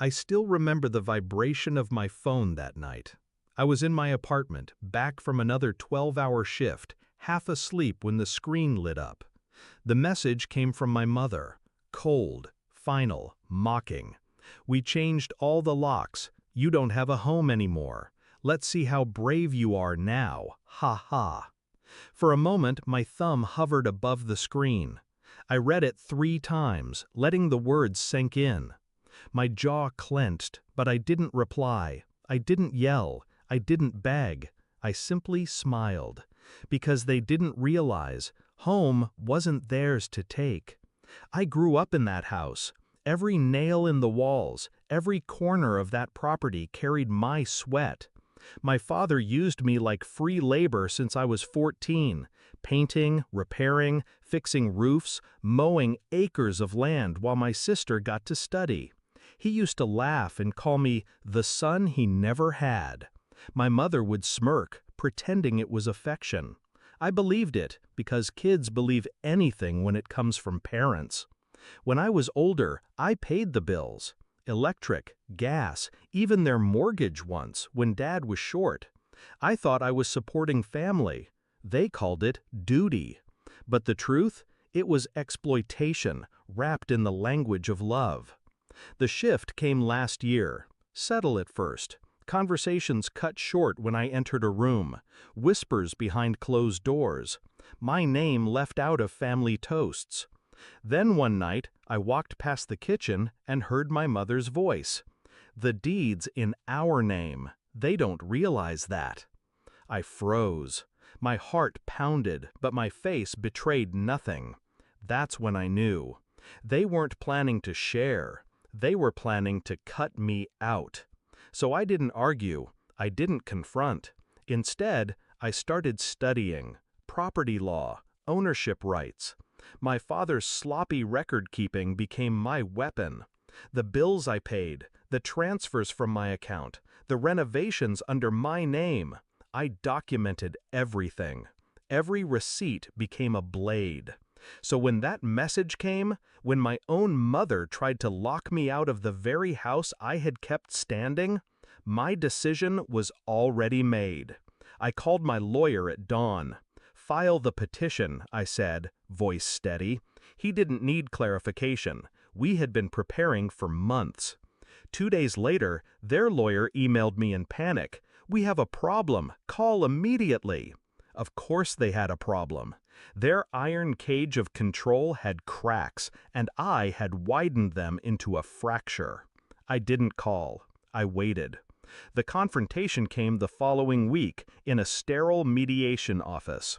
I still remember the vibration of my phone that night. I was in my apartment, back from another 12-hour shift, half asleep when the screen lit up. The message came from my mother, cold, final, mocking. "We changed all the locks. You don't have a home anymore. Let's see how brave you are now. Ha ha." For a moment, my thumb hovered above the screen. I read it 3 times, letting the words sink in. My jaw clenched, but I didn't reply. I didn't yell. I didn't beg. I simply smiled. Because they didn't realize home wasn't theirs to take. I grew up in that house. Every nail in the walls, every corner of that property carried my sweat. My father used me like free labor since I was 14, painting, repairing, fixing roofs, mowing acres of land while my sister got to study. He used to laugh and call me the son he never had. My mother would smirk, pretending it was affection. I believed it, because kids believe anything when it comes from parents. When I was older, I paid the bills. Electric, gas, even their mortgage once, when Dad was short. I thought I was supporting family. They called it duty. But the truth? It was exploitation, wrapped in the language of love. The shift came last year. Subtle at first. Conversations cut short when I entered a room. Whispers behind closed doors. My name left out of family toasts. Then one night, I walked past the kitchen and heard my mother's voice. "The deed's in our name. They don't realize that." I froze. My heart pounded, but my face betrayed nothing. That's when I knew. They weren't planning to share. They were planning to cut me out. So I didn't argue. I didn't confront. Instead, I started studying property law, ownership rights. My father's sloppy record-keeping became my weapon. The bills I paid, the transfers from my account, the renovations under my name. I documented everything. Every receipt became a blade. So when that message came, when my own mother tried to lock me out of the very house I had kept standing, my decision was already made. I called my lawyer at dawn. "File the petition," I said, voice steady. He didn't need clarification. We had been preparing for months. 2 days later, their lawyer emailed me in panic. "We have a problem. Call immediately." Of course they had a problem. Their iron cage of control had cracks, and I had widened them into a fracture. I didn't call. I waited. The confrontation came the following week in a sterile mediation office.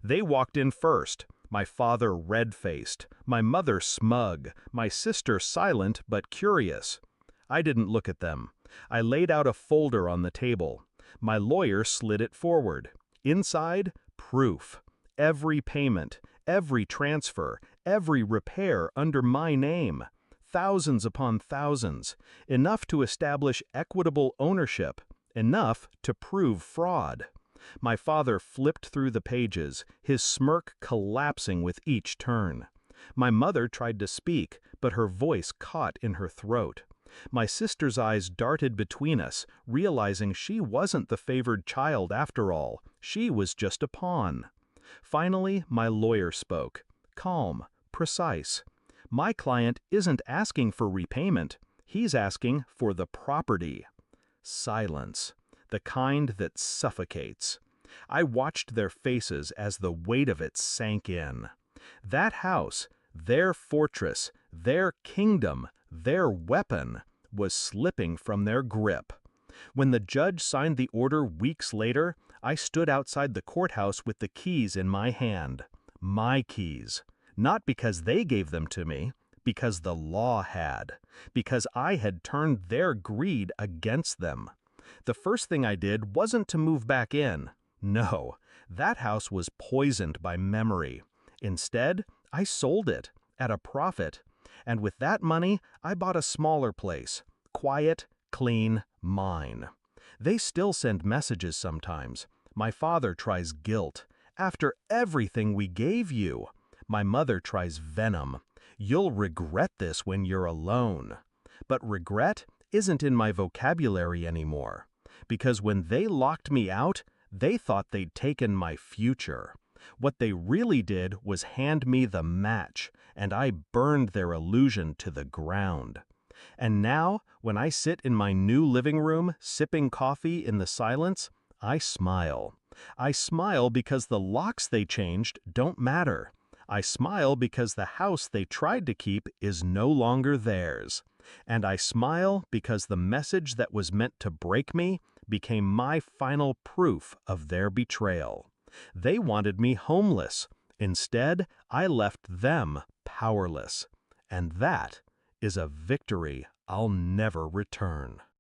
They walked in first, my father red-faced, my mother smug, my sister silent but curious. I didn't look at them. I laid out a folder on the table. My lawyer slid it forward. Inside, proof. Every payment, every transfer, every repair under my name. Thousands upon thousands. Enough to establish equitable ownership. Enough to prove fraud. My father flipped through the pages, his smirk collapsing with each turn. My mother tried to speak, but her voice caught in her throat. My sister's eyes darted between us, realizing she wasn't the favored child after all. She was just a pawn. Finally, my lawyer spoke. Calm, precise. "My client isn't asking for repayment. He's asking for the property." Silence. The kind that suffocates. I watched their faces as the weight of it sank in. That house, their fortress, their kingdom, their weapon, was slipping from their grip. When the judge signed the order weeks later, I stood outside the courthouse with the keys in my hand. My keys. Not because they gave them to me, because the law had. Because I had turned their greed against them. The first thing I did wasn't to move back in. No, that house was poisoned by memory. Instead, I sold it, at a profit. And with that money, I bought a smaller place. Quiet, clean, mine. They still send messages sometimes. My father tries guilt. "After everything we gave you." My mother tries venom. "You'll regret this when you're alone." But regret? isn't in my vocabulary anymore. Because when they locked me out, they thought they'd taken my future. What they really did was hand me the match, and I burned their illusion to the ground. And now, when I sit in my new living room, sipping coffee in the silence, I smile. I smile because the locks they changed don't matter. I smile because the house they tried to keep is no longer theirs. And I smile because the message that was meant to break me became my final proof of their betrayal. They wanted me homeless. Instead, I left them powerless. And that is a victory I'll never return.